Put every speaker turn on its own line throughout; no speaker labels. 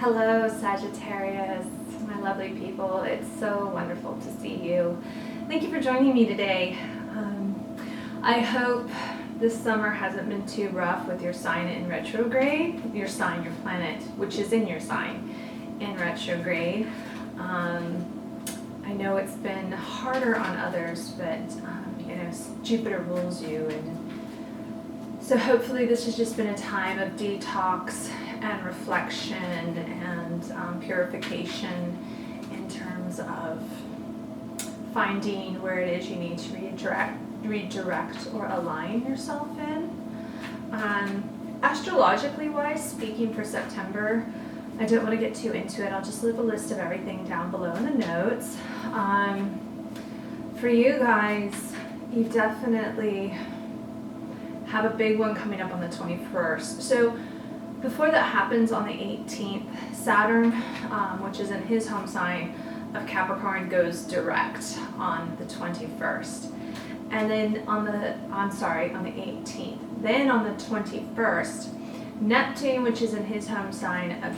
Hello, Sagittarius, my lovely people. It's so wonderful to see you. Thank you for joining me today. I hope this summer hasn't been too rough with your sign in retrograde, your planet, which is in your sign in retrograde. I know it's been harder on others, but Jupiter rules you, and so hopefully this has just been a time of detox and reflection and purification in terms of finding where it is you need to redirect or align yourself in. Astrologically wise, speaking for September, I don't want to get too into it. I'll just leave a list of everything down below in the notes. For you guys, you definitely have a big one coming up on the 21st. So before that happens on the 18th, Saturn, which is in his home sign of Capricorn, goes direct on the 21st. And then on the 18th. Then on the 21st, Neptune, which is in his home sign of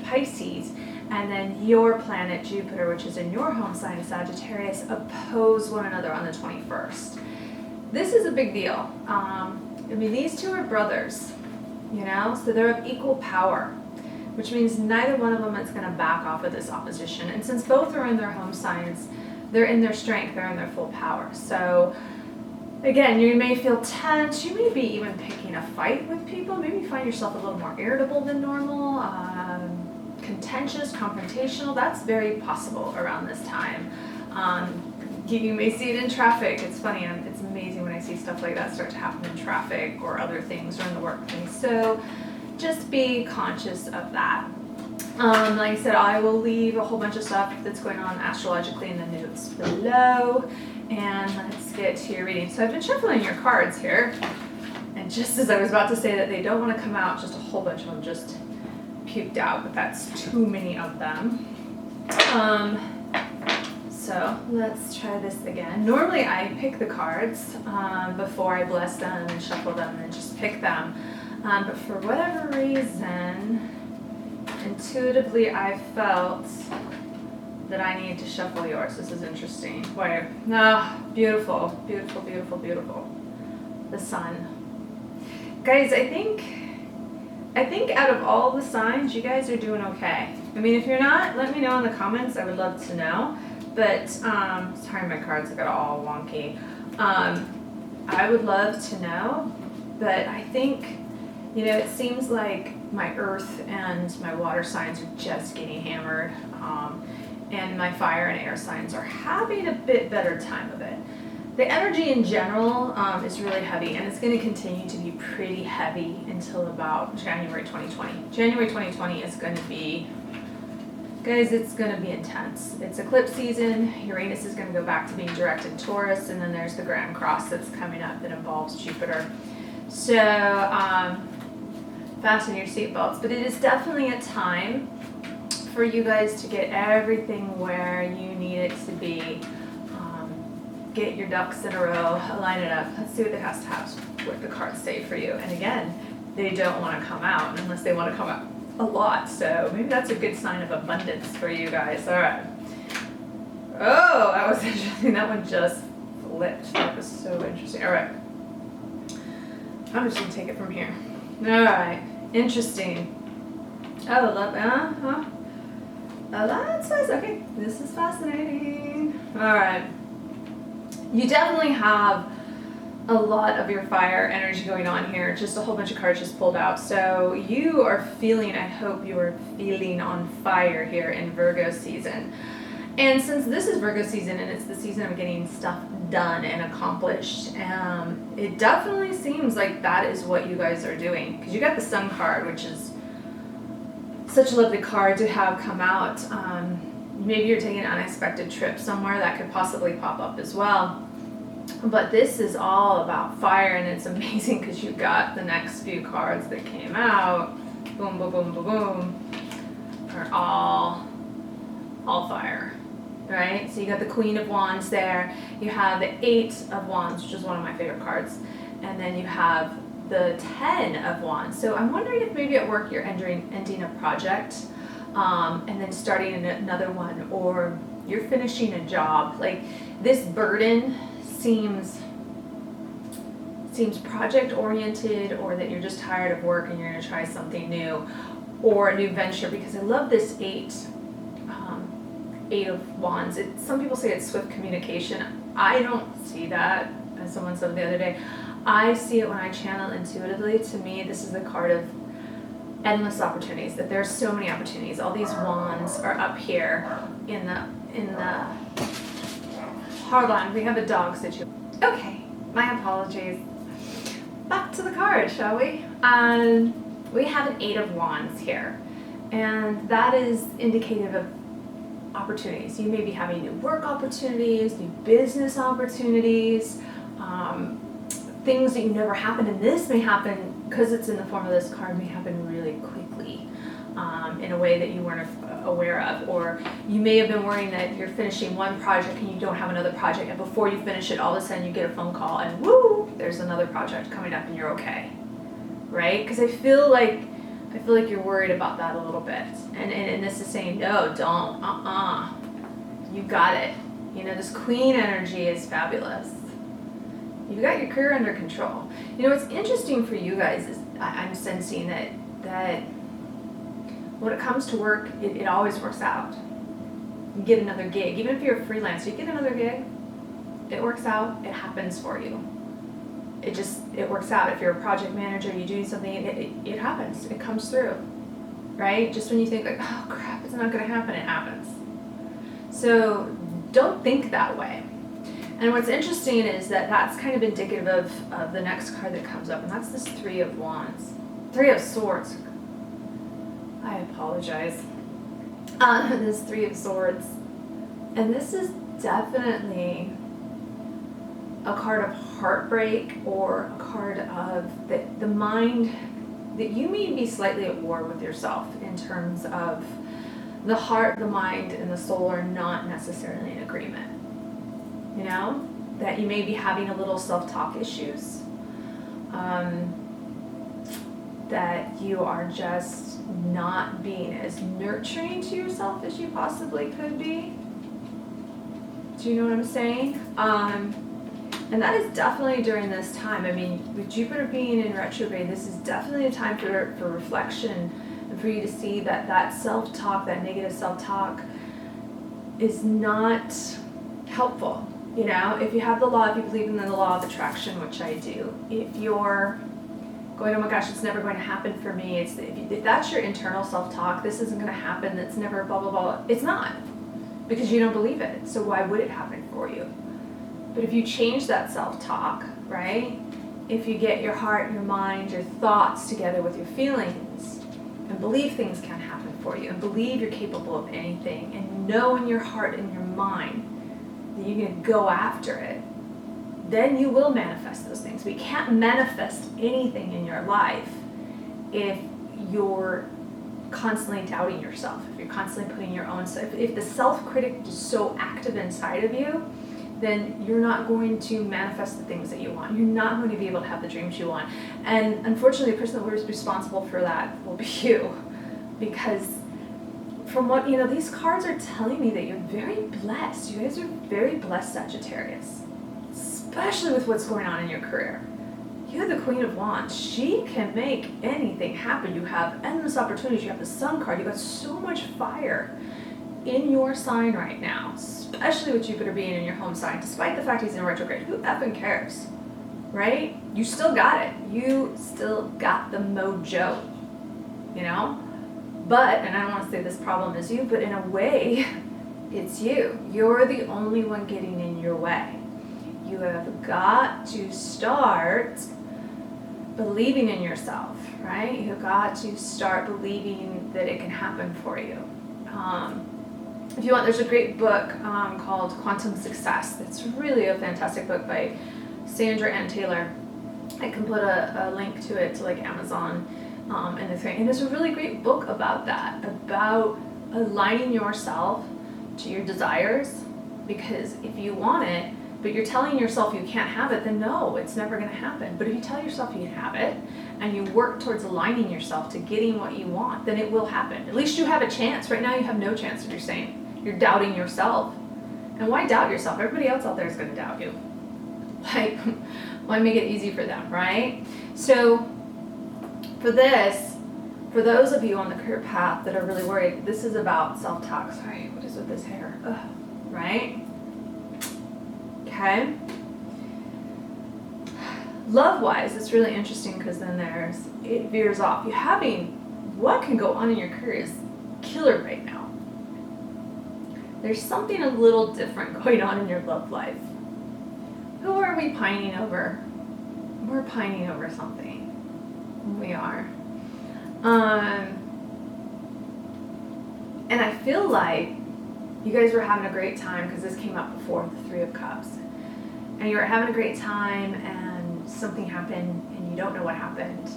Pisces, and then your planet Jupiter, which is in your home sign of Sagittarius, oppose one another on the 21st. This is a big deal. These two are brothers, so they're of equal power, which means neither one of them is going to back off of this opposition. And since both are in their home signs, they're in their strength, they're in their full power. So again, you may feel tense, you may be even picking a fight with people, maybe you find yourself a little more irritable than normal, contentious, confrontational. That's very possible around this time. You may see it in traffic. It's funny, it's amazing when I see stuff like that start to happen in traffic or other things or in the workplace. So just be conscious of that. Like I said, I will leave a whole bunch of stuff that's going on astrologically in the notes below. And let's get to your reading. So I've been shuffling your cards here. And just as I was about to say that they don't want to come out, just a whole bunch of them just puked out, but that's too many of them. So let's try this again. Normally I pick the cards before I bless them and shuffle them and just pick them. But for whatever reason, intuitively I felt that I need to shuffle yours. This is interesting. Why? Beautiful, beautiful, beautiful, beautiful. The sun. Guys, I think out of all the signs, you guys are doing okay. If you're not, let me know in the comments. I would love to know. But, sorry, my cards got all wonky. I would love to know, but I think, it seems like my earth and my water signs are just getting hammered, and my fire and air signs are having a bit better time of it. The energy in general is really heavy, and it's going to continue to be pretty heavy until about January 2020. January 2020 is going to be, guys, it's going to be intense. It's eclipse season. Uranus is going to go back to being direct in Taurus, and then there's the Grand Cross that's coming up that involves Jupiter. So fasten your seatbelts. But it is definitely a time for you guys to get everything where you need it to be. Get your ducks in a row, line it up. Let's see what what the cards say for you. And again, they don't want to come out unless they want to come out a lot. So maybe that's a good sign of abundance for you guys. All right. Oh, that was interesting. That one just flipped. That was so interesting. All right. I'm just going to take it from here. All right. Interesting. Oh, love. Oh, that's nice. Okay. This is fascinating. All right. You definitely have a lot of your fire energy going on here. Just a whole bunch of cards just pulled out. So you are feeling, I hope you are feeling on fire here in Virgo season. And since this is Virgo season and it's the season of getting stuff done and accomplished, it definitely seems like that is what you guys are doing. Because you got the Sun card, which is such a lovely card to have come out. Maybe you're taking an unexpected trip somewhere that could possibly pop up as well. But this is all about fire, and it's amazing because you got the next few cards that came out. Boom, boom, boom, boom, boom. Are all fire, right? So you got the Queen of Wands there. You have the Eight of Wands, which is one of my favorite cards. And then you have the 10 of Wands. So I'm wondering if maybe at work you're ending a project and then starting another one, or you're finishing a job. Like this burden seems project oriented, or that you're just tired of work and you're going to try something new, or a new venture, because I love this eight of Wands. Some people say it's swift communication. I don't see that, as someone said the other day. I see it when I channel intuitively. To me, this is the card of endless opportunities, that there's so many opportunities. All these wands are up here in the hold on, we have a dog situation. Okay, my apologies. Back to the card, shall we? We have an 8 of Wands here, and that is indicative of opportunities. You may be having new work opportunities, new business opportunities, things that you never happened, and this may happen, because it's in the form of this card, may happen really quickly, in a way that you weren't aware of. Or you may have been worrying that you're finishing one project and you don't have another project, and before you finish it, all of a sudden you get a phone call and woo, there's another project coming up and you're okay, right? Because I feel like you're worried about that a little bit, and this is saying, no, don't, you got it. You know, this Queen energy is fabulous. You've got your career under control. You know, what's interesting for you guys is I'm sensing that when it comes to work, it always works out. You get another gig. Even if you're a freelancer, you get another gig, it works out, it happens for you. It works out. If you're a project manager, you do something, it happens, it comes through, right? Just when you think like, oh crap, it's not gonna happen, it happens. So don't think that way. And what's interesting is that that's kind of indicative of the next card that comes up, and that's this 3 of Wands. 3 of Swords. I apologize. This 3 of Swords. And this is definitely a card of heartbreak, or a card of the mind, that you may be slightly at war with yourself, in terms of the heart, the mind, and the soul are not necessarily in agreement. You know, that you may be having a little self-talk issues, that you are just not being as nurturing to yourself as you possibly could be. Do you know what I'm saying? And that is definitely during this time. I mean, with Jupiter being in retrograde, this is definitely a time for reflection, and for you to see that self-talk, that negative self-talk, is not helpful. You know, if you have the law, if you believe in the law of attraction, which I do, if you're going, oh my gosh, it's never going to happen for me, if that's your internal self-talk, this isn't going to happen, that's never blah, blah, blah, it's not, because you don't believe it, so why would it happen for you? But if you change that self-talk, right, if you get your heart, your mind, your thoughts together with your feelings, and believe things can happen for you, and believe you're capable of anything, and know in your heart and your mind that you're going to go after it, then you will manifest those things. We can't manifest anything in your life if you're constantly doubting yourself, if you're constantly putting your own self, if the self-critic is so active inside of you, then you're not going to manifest the things that you want. You're not going to be able to have the dreams you want. And unfortunately, the person that was responsible for that will be you, because from what, you know, these cards are telling me that you're very blessed. You guys are very blessed, Sagittarius, especially with what's going on in your career. You have the Queen of Wands. She can make anything happen. You have endless opportunities. You have the Sun card. You got so much fire in your sign right now, especially with Jupiter being in your home sign, despite the fact he's in retrograde. Who effing cares, right? You still got it. You still got the mojo, you know? But, and I don't want to say this problem is you, but in a way, it's you. You're the only one getting in your way. You have got to start believing in yourself, right? You've got to start believing that it can happen for you. If you want, there's a great book called Quantum Success. That's really a fantastic book by Sandra and Taylor. I can put a link to it to like Amazon and the thing. And it's a really great book about that, about aligning yourself to your desires, because if you want it, but you're telling yourself you can't have it, then no, it's never going to happen. But if you tell yourself you can have it, and you work towards aligning yourself to getting what you want, then it will happen. At least you have a chance. Right now you have no chance if you're saying you're doubting yourself. And why doubt yourself? Everybody else out there is going to doubt you. Like, why make it easy for them, right? So for this, for those of you on the career path that are really worried, this is about self-talk. Sorry, what is with this hair? Ugh. Right? Okay. Love-wise, it's really interesting because then it veers off. You having, what can go on in your career is killer right now. There's something a little different going on in your love life. Who are we pining over? We're pining over something. We are. And I feel like you guys were having a great time because this came up before the Three of Cups. And you were having a great time and something happened and you don't know what happened.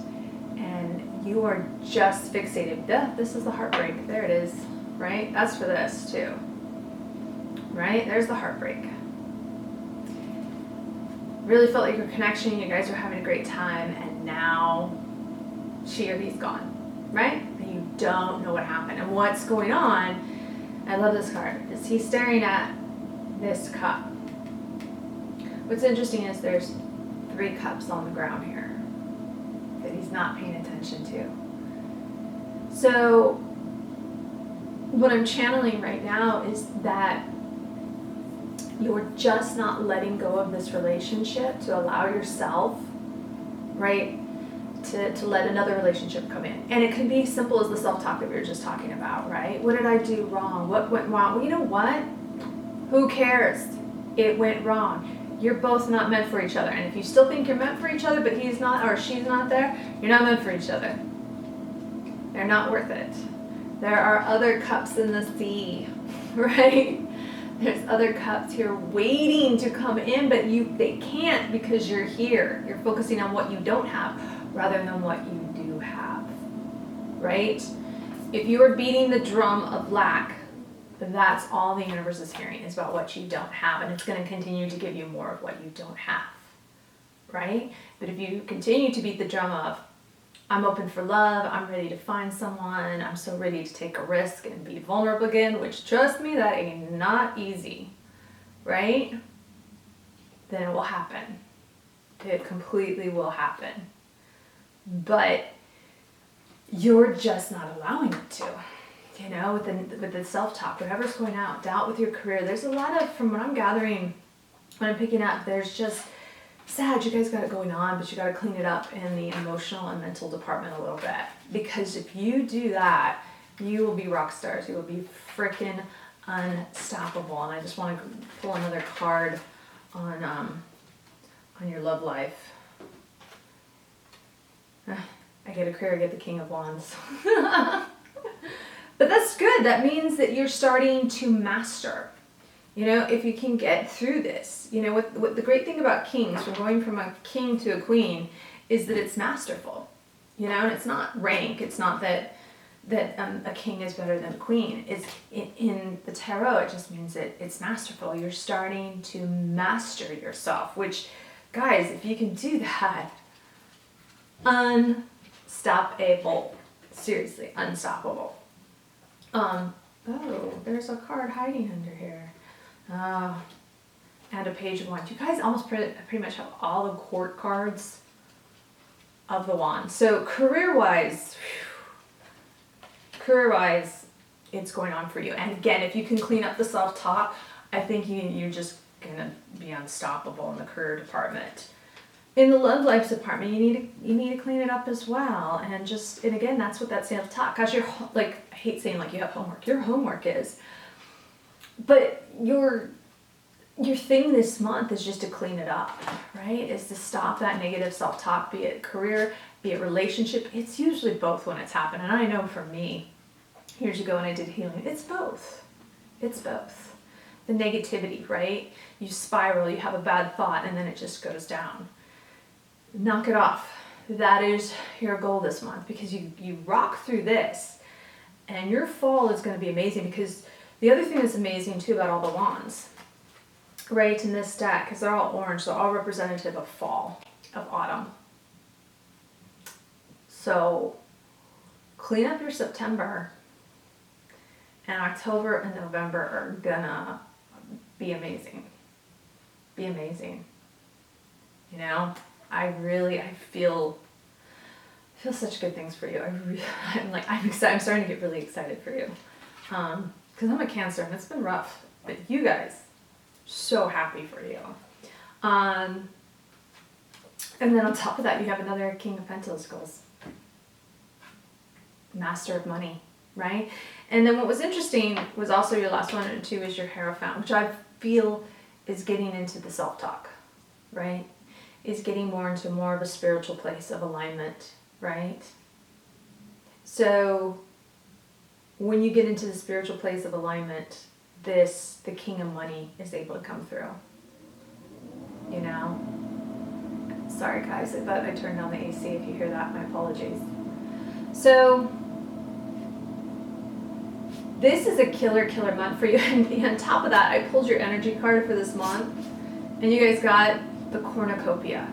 And you are just fixated. This is the heartbreak. There it is, right? That's for this too. Right? There's the heartbreak. Really felt like your connection, you guys were having a great time, and now she or he's gone, right? And you don't know what happened. And what's going on, I love this card, is he's staring at this cup. What's interesting is there's 3 cups on the ground here that he's not paying attention to. So what I'm channeling right now is that you're just not letting go of this relationship to allow yourself, right, to let another relationship come in. And it can be simple as the self-talk that we were just talking about, right? What did I do wrong? What went wrong? Well, you know what? Who cares? It went wrong. You're both not meant for each other. And if you still think you're meant for each other, but he's not or she's not there, you're not meant for each other. They're not worth it. There are other cups in the sea, right? There's other cups here waiting to come in, but they can't because you're here. You're focusing on what you don't have rather than what you do have, right? If you are beating the drum of lack, that's all the universe is hearing is about what you don't have, and it's going to continue to give you more of what you don't have, right? But if you continue to beat the drum of, I'm open for love, I'm ready to find someone, I'm so ready to take a risk and be vulnerable again, which trust me, that ain't not easy, right? Then it will happen. It completely will happen. But you're just not allowing it to. You know, with the self-talk, whatever's going out, doubt with your career, there's a lot of, from what I'm gathering, what I'm picking up, there's just, Sag, you guys got it going on, but you got to clean it up in the emotional and mental department a little bit. Because if you do that, you will be rock stars. You will be freaking unstoppable. And I just want to pull another card on your love life. I get a career, I get the King of Wands. But that's good. That means that you're starting to master. You know, if you can get through this, you know, what the great thing about kings, from going from a king to a queen, is that it's masterful. You know, and it's not rank. It's not that a king is better than a queen. It's in the tarot, it just means that it's masterful. You're starting to master yourself, which, guys, if you can do that, unstoppable. Seriously, unstoppable. Oh, there's a card hiding under here. And a Page of Wands. You guys almost pretty much have all the court cards of the wand. So career-wise, it's going on for you. And again, if you can clean up the self-talk, I think you're just gonna be unstoppable in the career department. In the love life department, you need to clean it up as well. And again, that's what that self-talk. Cause you're like, I hate saying like you have homework. Your homework is. But your thing this month is just to clean it up, right? Is to stop that negative self-talk, be it career, be it relationship. It's usually both when it's happened. And I know for me, years ago when I did healing, it's both. It's both. The negativity, right? You spiral, you have a bad thought, and then it just goes down. Knock it off. That is your goal this month, because you rock through this, and your fall is going to be amazing. Because the other thing that's amazing too about all the wands, right in this deck, because they're all orange, so all representative of fall, of autumn. So clean up your September, and October and November are gonna be amazing. Be amazing. You know, I feel such good things for you. I'm excited. I'm starting to get really excited for you. Because I'm a Cancer and it's been rough. But you guys, so happy for you. And then on top of that, you have another King of Pentacles. Master of money, right? And then what was interesting was also your last one and two is your Hierophant, which I feel is getting into the self-talk, right? Is getting more into more of a spiritual place of alignment, right? So when you get into the spiritual place of alignment, the King of Money is able to come through, you know? Sorry guys, I thought I turned down the AC. If you hear that, my apologies. So this is a killer month for you. And on top of that, I pulled your energy card for this month, and you guys got the cornucopia.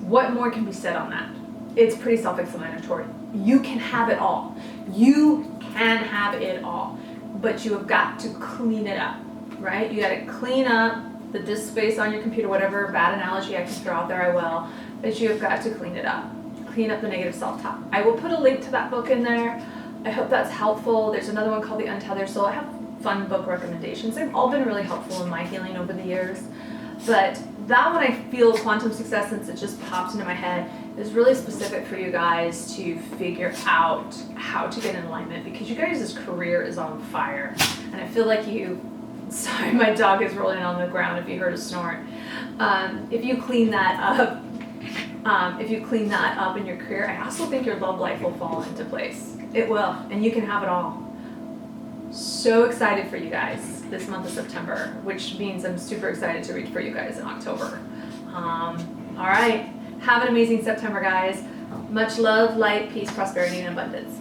What more can be said on that? It's pretty self-explanatory. You can have it all. You can have it all, but you have got to clean it up, right? You got to clean up the disk space on your computer, whatever bad analogy I can throw out there, I will, but you have got to clean it up. Clean up the negative self-talk. I will put a link to that book in there. I hope that's helpful. There's another one called The Untethered Soul. I have fun book recommendations. They've all been really helpful in my healing over the years. But that one I feel Quantum Success, since it just popped into my head, is really specific for you guys to figure out how to get in alignment, because you guys' career is on fire. And I feel like sorry, my dog is rolling on the ground if you heard a snort. If you clean that up, in your career, I also think your love life will fall into place. It will, and you can have it all. So excited for you guys this month of September, which means I'm super excited to read for you guys in October. All right, have an amazing September, guys. Much love, light, peace, prosperity, and abundance.